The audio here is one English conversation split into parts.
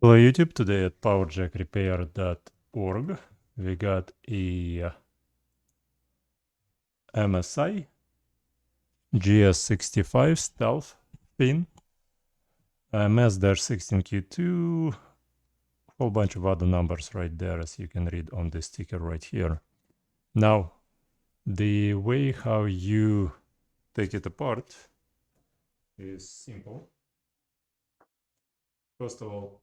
Hello YouTube, today at powerjackrepair.org we got a MSI GS65 stealththin MS-16q2, whole bunch of other numbers right there as you can read on this sticker right here. Now, the way how you take it apart is simple. First of all,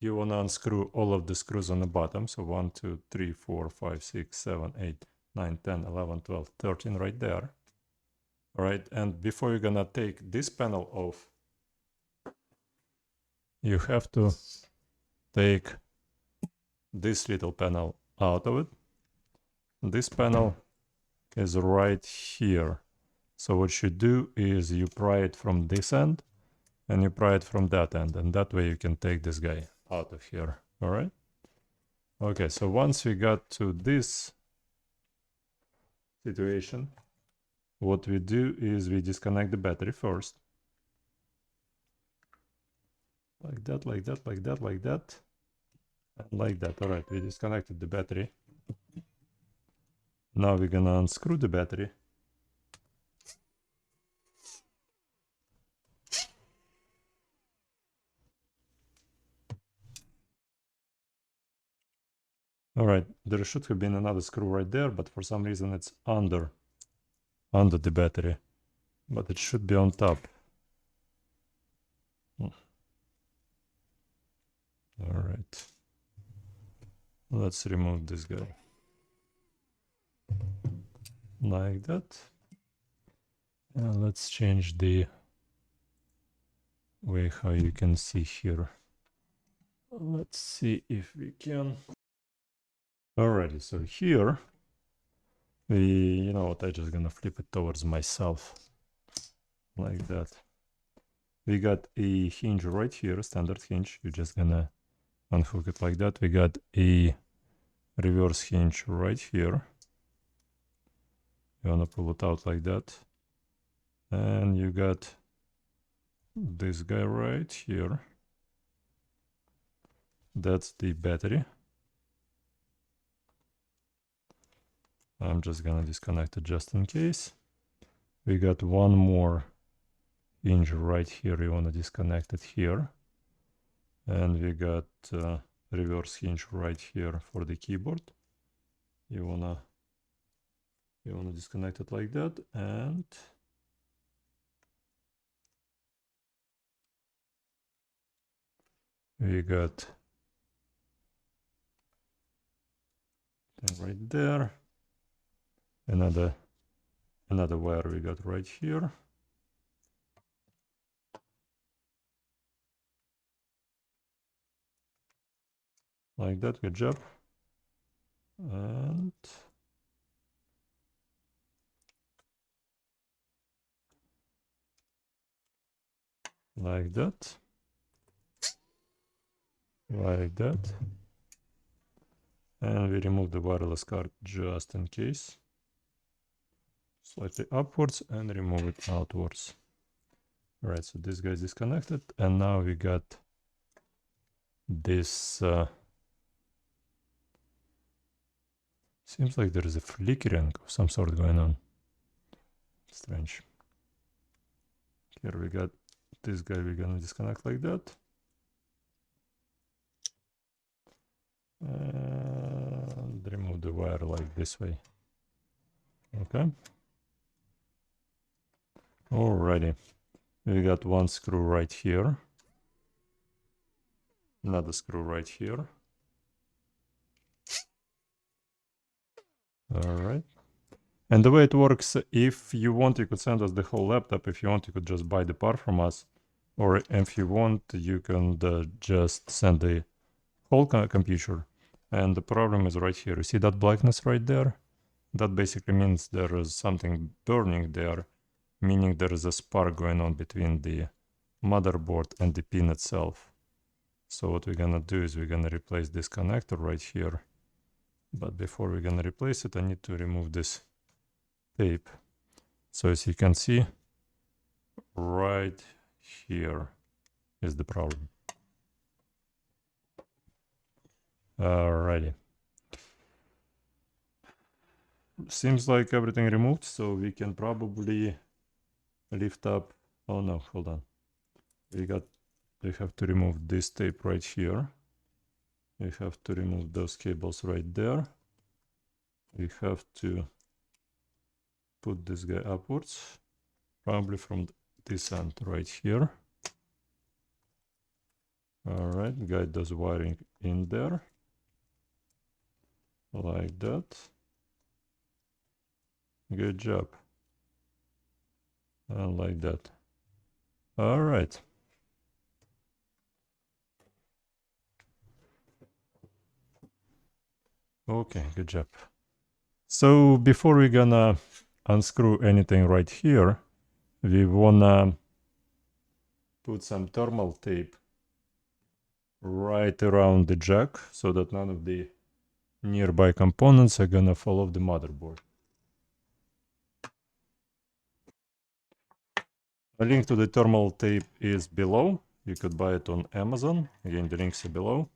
you want to unscrew all of the screws on the bottom. So 1, 2, 3, 4, 5, 6, 7, 8, 9, 10, 11, 12, 13 right there. All right. And before you're going to take this panel off, you have to take this little panel out of it. This panel is right here. So what you do is you pry it from this end and you pry it from that end. And that way you can take this guy out of here. All right. Okay, so once we got to this situation, what we do is we disconnect the battery first. Like that, like that, like that, like that, and like that. All right, we disconnected the battery. Now we're gonna unscrew the battery. All right, there should have been another screw right there, but for some reason it's under the battery, but it should be on top. All right, let's remove this guy like that, and let's change the way how you can see here. Let's see if we can. Alrighty, so here you know what, I'm just gonna flip it towards myself like that. We got a hinge right here, standard hinge. You're just gonna unhook it like that. We got a reverse hinge right here. You wanna pull it out like that. And you got this guy right here. That's the battery. I'm just gonna disconnect it just in case. We got one more hinge right here. You wanna disconnect it here. And we got reverse hinge right here for the keyboard. You wanna disconnect it like that, and we got right there. Another wire we got right here. Like that, good job. And like that. Like that. And we remove the wireless card just in case. Slightly upwards and remove it outwards. All right, so this guy is disconnected, and now we got this. Seems like there is a flickering of some sort going on. Strange. Here we got this guy. We're gonna disconnect like that. And remove the wire like this way. Okay. Alrighty. We got one screw right here. Another screw right here. Alright. And the way it works, if you want, you could send us the whole laptop. If you want, you could just buy the part from us. Or if you want, you can just send the whole computer. And the problem is right here. You see that blackness right there? That basically means there is something burning there, meaning there is a spark going on between the motherboard and the pin itself. So what we're gonna do is we're gonna replace this connector right here. But before we're gonna replace it, I need to remove this tape. So as you can see right here, is the problem. Alrighty. Seems like everything removed, so we can probably lift up. Oh no, hold on. We have to remove this tape right here. We have to remove those cables right there. We have to put this guy upwards, probably from this end right here. Alright, guide those wiring in there, like that. Good job. And like that. Alright. Okay, good job. So before we're gonna unscrew anything right here, we wanna put some thermal tape right around the jack so that none of the nearby components are gonna fall off the motherboard. A link to the thermal tape is below. You could buy it on Amazon. Again, the links are below.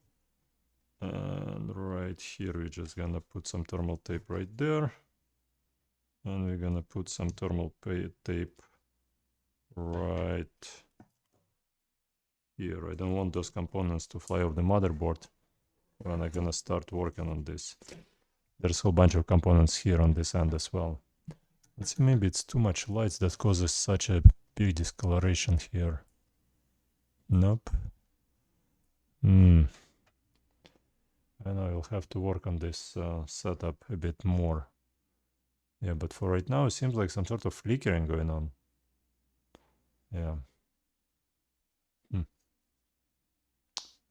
And right here, we're just gonna put some thermal tape right there. And we're gonna put some thermal tape right here. I don't want those components to fly off the motherboard when I'm gonna start working on this. There's a whole bunch of components here on this end as well. Let's see, maybe it's too much lights that causes such a big discoloration here. Nope. I know I'll have to work on this setup a bit more. Yeah, but for right now, it seems like some sort of flickering going on. Yeah.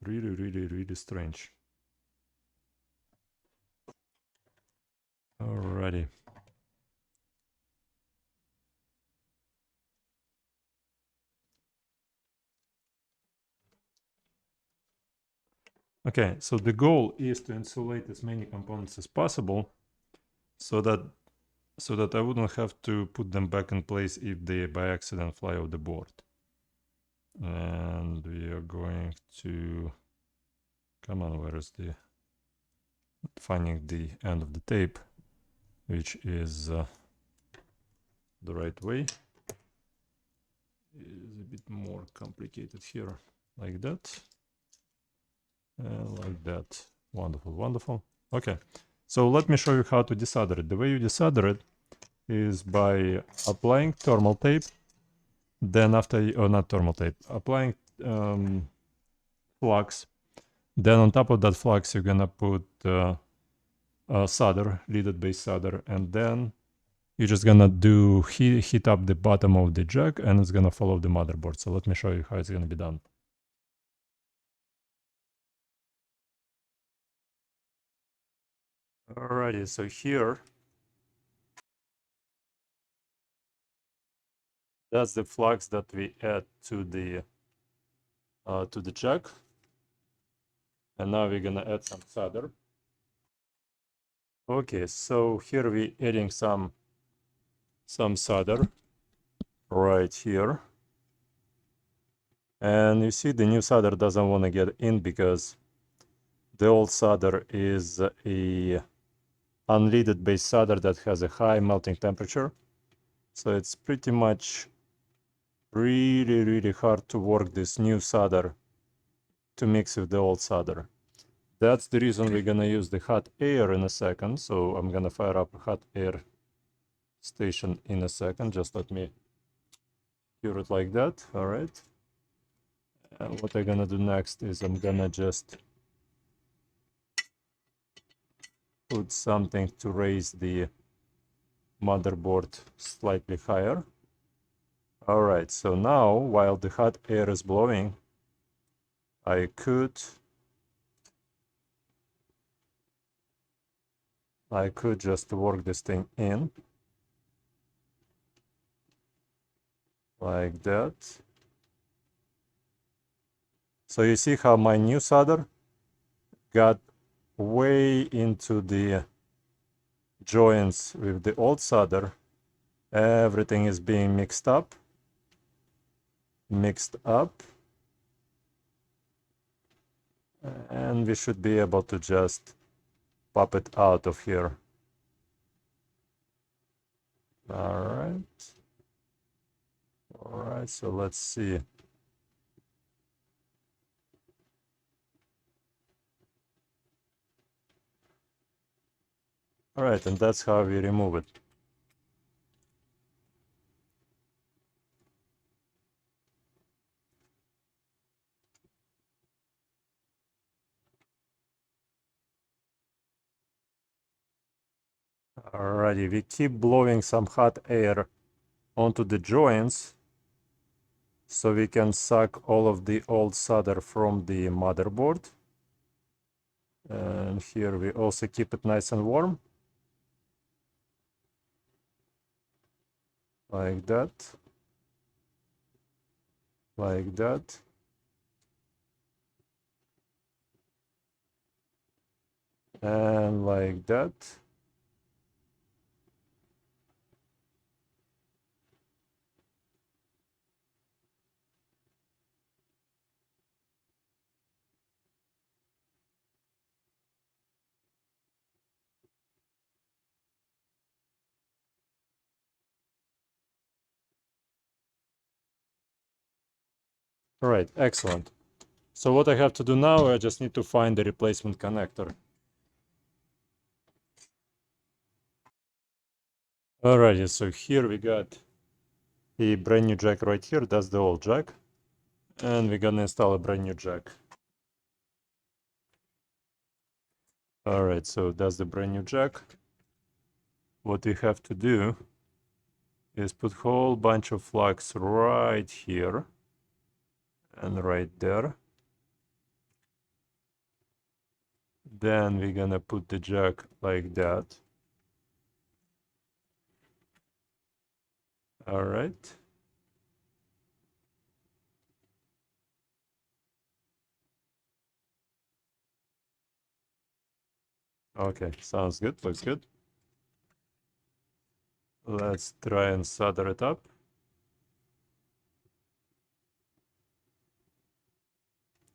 Really, really, really strange. Alrighty. Okay, so the goal is to insulate as many components as possible so that I wouldn't have to put them back in place if they by accident fly off the board. And we are going to, come on, where is the, finding the end of the tape, which is the right way. It is a bit more complicated here, like that. And like that. Wonderful, wonderful. Okay, so let me show you how to desolder it. The way you desolder it is by applying thermal tape. Then after, or not thermal tape, applying flux. Then on top of that flux, you're gonna put solder, leaded base solder, and then you're just gonna do heat up the bottom of the jack, and it's gonna follow the motherboard. So let me show you how it's gonna be done. Alrighty, so here, that's the flux that we add to the jack. And now we're gonna add some solder. Okay, so here we're adding some solder right here. And you see the new solder doesn't want to get in because the old solder is a unleaded base solder that has a high melting temperature. So it's pretty much really, really hard to work this new solder to mix with the old solder. That's the reason we're gonna use the hot air in a second. So I'm gonna fire up a hot air station in a second. Just let me cure it like that. All right. And what I'm gonna do next is I'm gonna just put something to raise the motherboard slightly higher. All right, so now while the hot air is blowing, I could just work this thing in like that. So you see how my new solder got way into the joints with the old solder. Everything is being mixed up. And we should be able to just pop it out of here. All right. All right, so let's see. All right, and that's how we remove it. Alrighty, we keep blowing some hot air onto the joints so we can suck all of the old solder from the motherboard. And here we also keep it nice and warm. Like that. Like that. And like that. All right, excellent. So what I have to do now, I just need to find the replacement connector. Alrighty, so here we got the brand new jack right here. That's the old jack. And we're gonna install a brand new jack. Alright, so that's the brand new jack. What we have to do is put whole bunch of plugs right here and right there. Then we're gonna put the jack like that. All right. Okay, sounds good, looks good. Let's try and solder it up.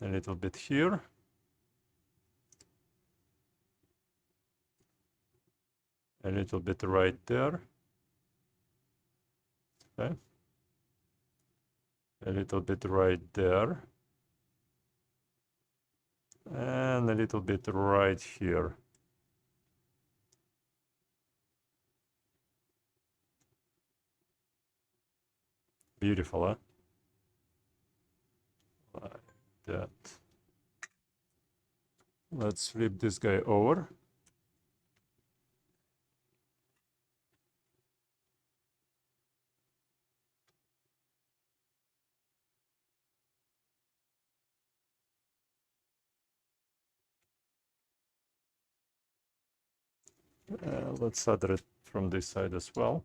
A little bit here. A little bit right there. Okay. A little bit right there. And a little bit right here. Beautiful, huh? Like that. Let's flip this guy over. Let's solder it from this side as well.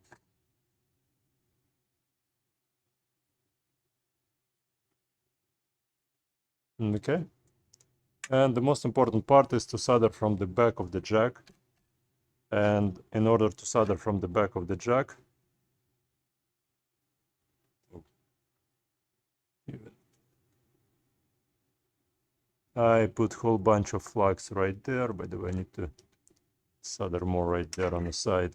Okay. And the most important part is to solder from the back of the jack. And in order to solder from the back of the jack, I put whole bunch of plugs right there. By the way, I need to solder more right there on the side.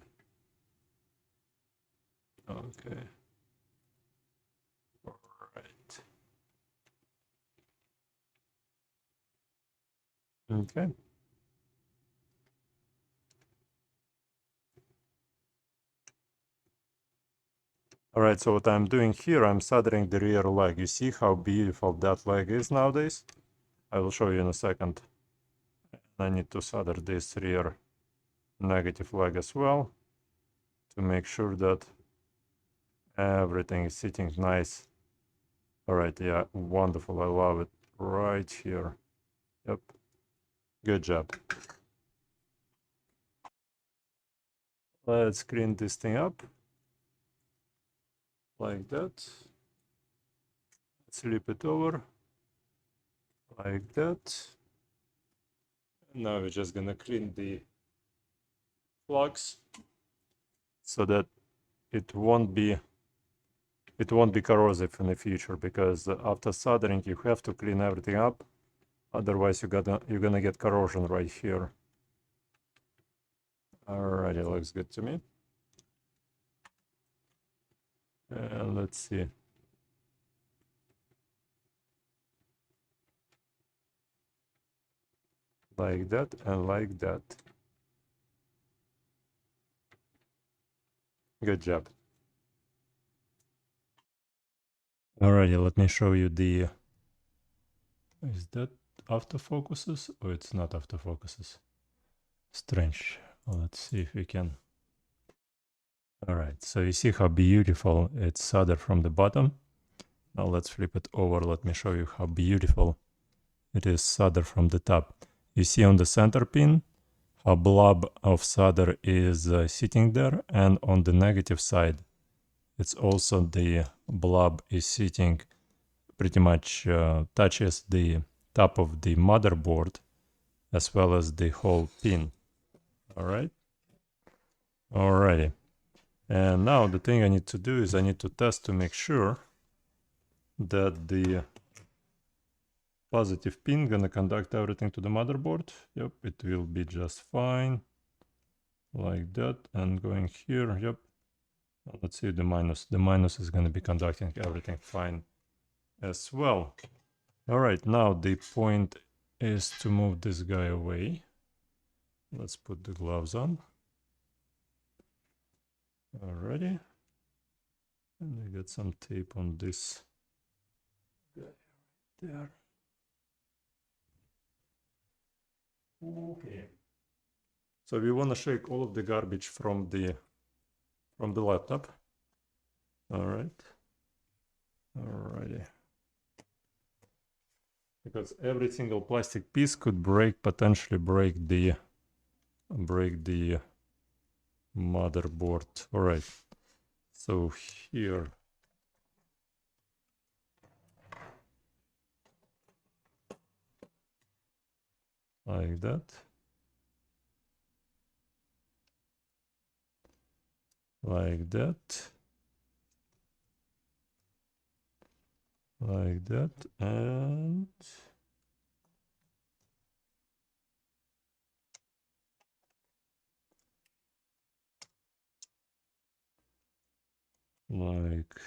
Okay. All right. Okay. All right, so what I'm doing here, I'm soldering the rear leg. You see how beautiful that leg is nowadays? I will show you in a second. I need to solder this rear negative leg as well to make sure that everything is sitting nice. All right, yeah, wonderful. I love it. Right here. Yep. Good job. Let's clean this thing up. Like that. Flip it over. Like that. Now we're just gonna clean the plugs so that it won't be corrosive in the future, because after soldering you have to clean everything up Otherwise, you're gonna get corrosion right here. Alrighty, looks good to me. And let's see. Like that and like that. Good job. Alrighty, let me show you the... Is that autofocuses or it's not autofocuses? Strange. Let's see if we can... Alright, so you see how beautiful it's soldered from the bottom. Now let's flip it over. Let me show you how beautiful it is soldered from the top. You see on the center pin, a blob of solder is sitting there, and on the negative side, it's also the blob is sitting pretty much touches the top of the motherboard as well as the whole pin. Alright? Alrighty. And now the thing I need to do is I need to test to make sure that the positive pin gonna conduct everything to the motherboard. Yep, it will be just fine. Like that. And going here, yep. Let's see the minus. The minus is gonna be conducting everything fine as well. Alright, now the point is to move this guy away. Let's put the gloves on. Alrighty. And I got some tape on this guy right there. Okay. So we want to shake all of the garbage from the laptop. Alright. Alrighty. Because every single plastic piece could potentially break the motherboard. Alright. So here. Like that. Like that. Like that. And like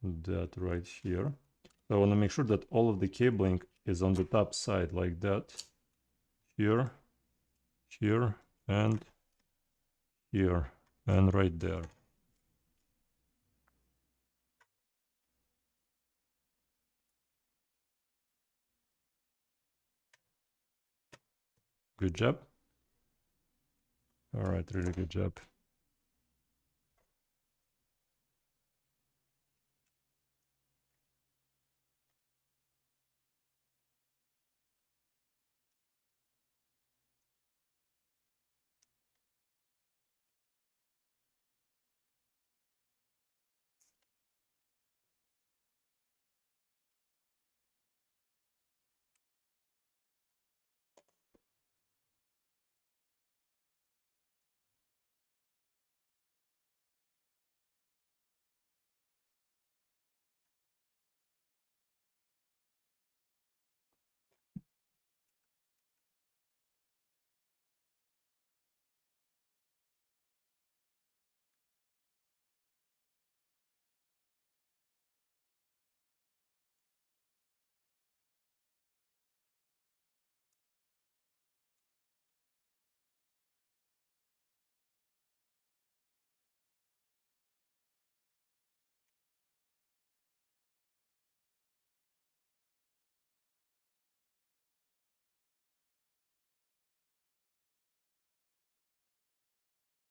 that right here. So I want to make sure that all of the cabling is on the top side like that. Here, here, and here, and right there. Good job. All right, really good job.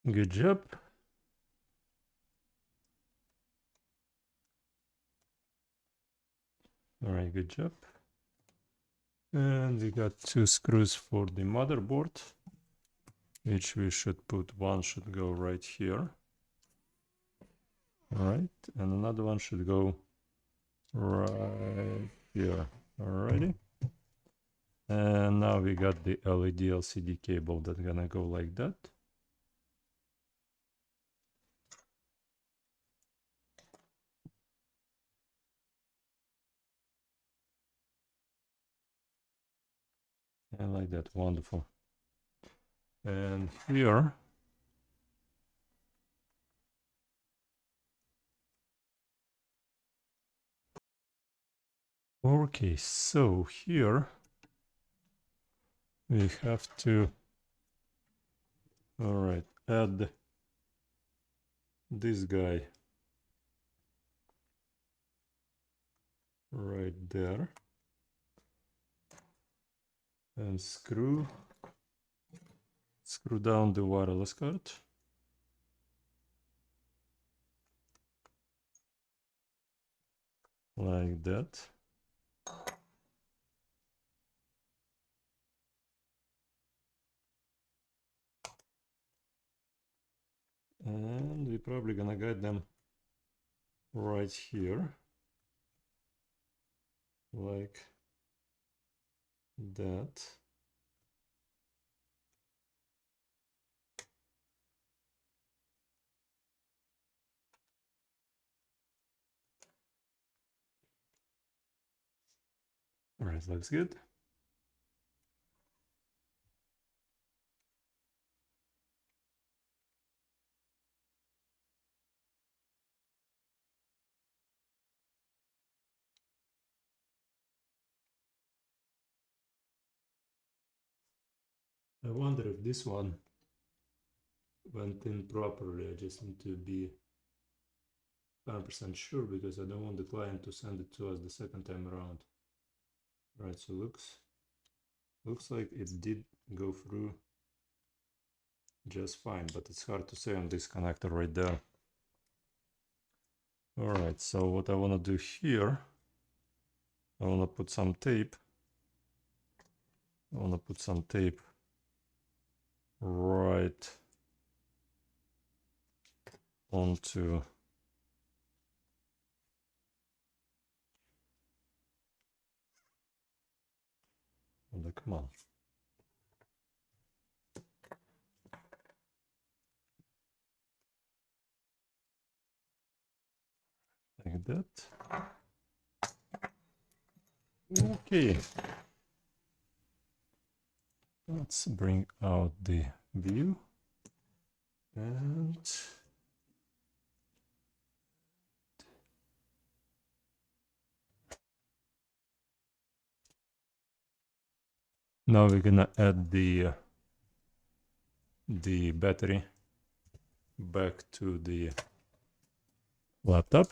Good job. All right, good job. And we got 2 screws for the motherboard, which we should put. One should go right here. All right, and another one should go right here. Alrighty. And now we got the LED LCD cable that's gonna go like that. I like that, wonderful. And here, okay, so here we have to, all right, add this guy right there and screw down the wireless card. Like that. And we're probably gonna get them right here. Like that. All right, looks good. I wonder if this one went in properly. I just need to be 100% sure because I don't want the client to send it to us the second time around. Right, so looks like it did go through just fine, but it's hard to say on this connector right there. All right, so what I want to do here, I want to put some tape. I want to put some tape right onto the command. Like that. Okay. Let's bring out the view and now we're gonna add the battery back to the laptop.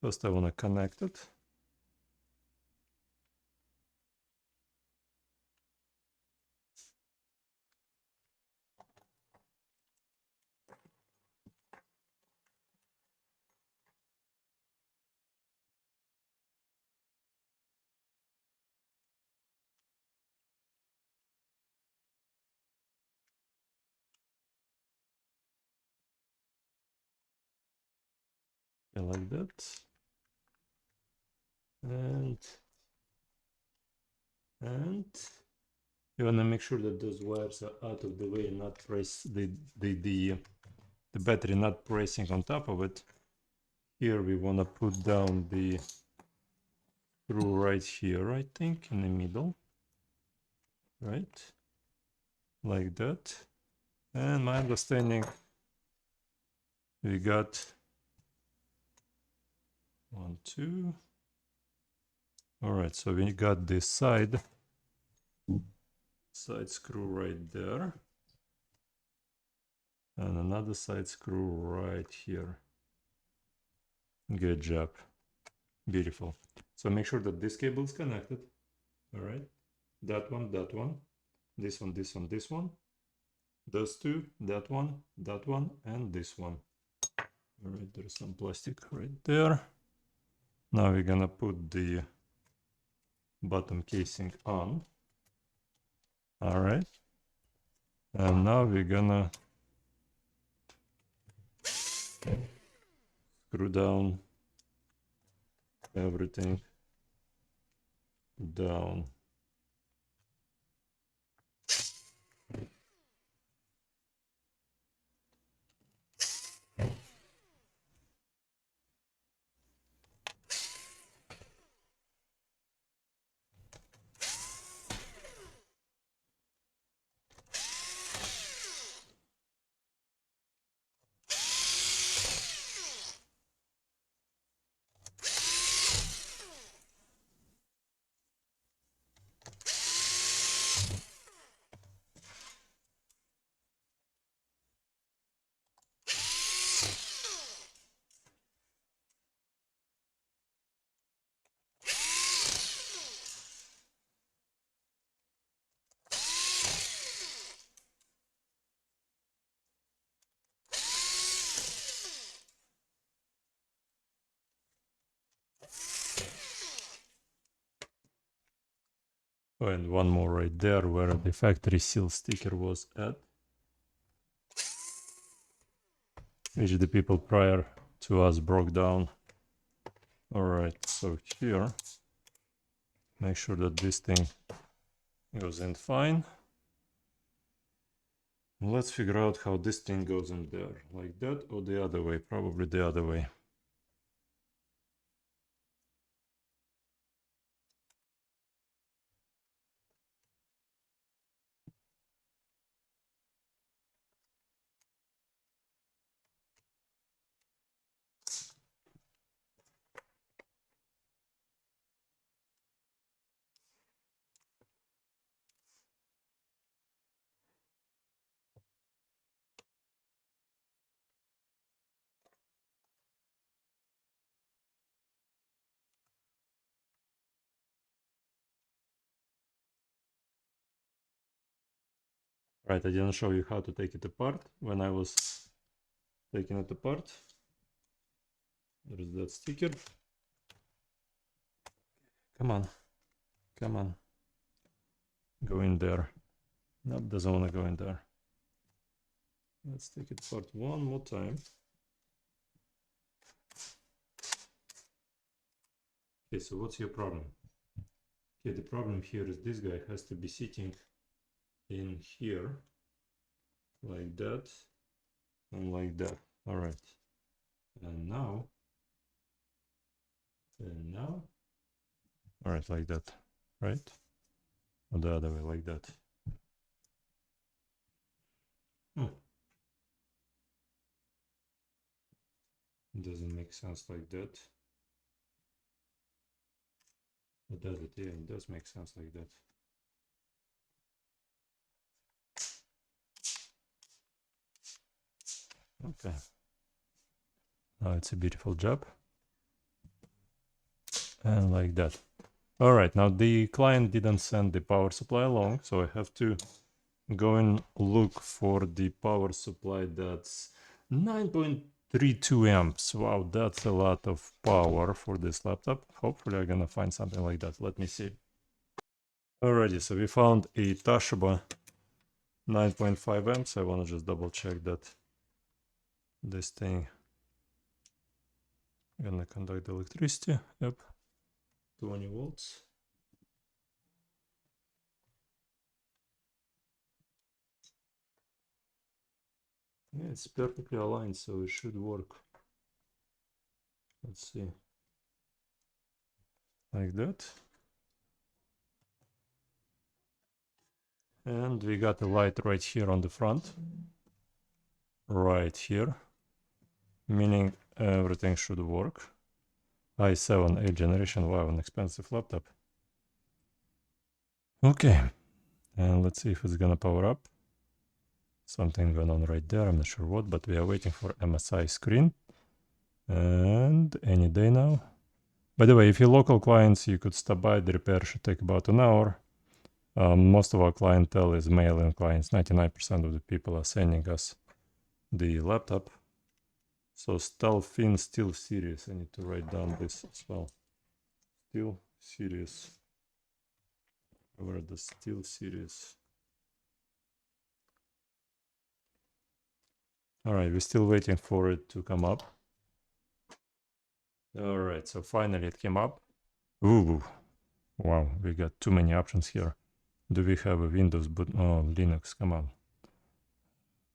First I want to connect it. Like that. And you want to make sure that those wires are out of the way and not press the battery not pressing on top of it. Here we want to put down the screw right here, I think, in the middle. Right? Like that. And my understanding, we got 1, 2. All right, so we got this side screw right there. And another side screw right here. Good job. Beautiful. So make sure that this cable is connected. All right. That one, this one, this one, this one. Those two, that one, and this one. All right, there's some plastic right there. Now we're gonna put the bottom casing on. All right. And now we're gonna screw down everything down. Oh, and one more right there where the factory seal sticker was at, which the people prior to us broke down. Alright, so here, make sure that this thing goes in fine. Let's figure out how this thing goes in there, like that or the other way, probably the other way. Right, I didn't show you how to take it apart when I was taking it apart. There's that sticker. Come on, come on. Go in there. Nope, doesn't want to go in there. Let's take it apart one more time. Okay, so what's your problem? Okay, the problem here is this guy has to be sitting in here, like that, and like that. All right. And now, all right, like that, right? Or the other way, like that. It doesn't make sense like that. It does it, yeah, it does make sense like that. Okay. Now it's a beautiful job. And like that. All right, now the client didn't send the power supply along, so I have to go and look for the power supply that's 9.32 amps. Wow, that's a lot of power for this laptop. Hopefully I'm gonna find something like that. Let me see. Alrighty, so we found a Toshiba 9.5 amps. I want to just double check that this thing gonna conduct electricity. Yep, 20 volts. Yeah, it's perfectly aligned, so it should work. Let's see. Like that. And we got a light right here on the front. Right here. Meaning everything should work. i7 8th generation. Wow, an expensive laptop. Okay. And let's see if it's gonna power up. Something going on right there. I'm not sure what, but we are waiting for MSI screen. And any day now. By the way, if you're local clients, you could stop by. The repair should take about an hour. Most of our clientele is mail-in clients. 99% of the people are sending us the laptop. So stealththin still serious. I need to write down this as well. Still serious. Where the still serious? All right, we're still waiting for it to come up. All right, so finally it came up. Ooh, wow, we got too many options here. Do we have a Windows boot? Oh, Linux, come on.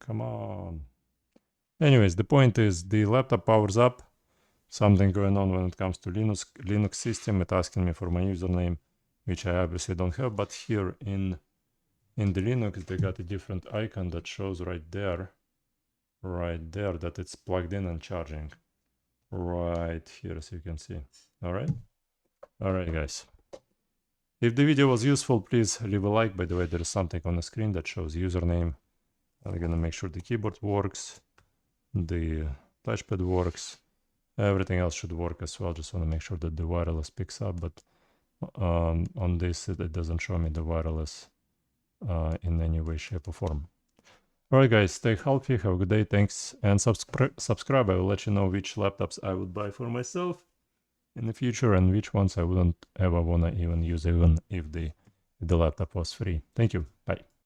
Come on. Anyways, the point is the laptop powers up. Something going on when it comes to Linux system. It's asking me for my username, which I obviously don't have. But here in the Linux, they got a different icon that shows right there that it's plugged in and charging. Right here, so you can see. All right, guys. If the video was useful, please leave a like. By the way, there is something on the screen that shows username. I'm gonna make sure the keyboard works, the touchpad works, everything else should work as well. Just want to make sure that the wireless picks up, but on this it doesn't show me the wireless in any way, shape or form. Alright guys, stay healthy, have a good day, thanks, and subscribe. I will let you know which laptops I would buy for myself in the future and which ones I wouldn't ever wanna even use, even if the if the laptop was free. Thank you. Bye.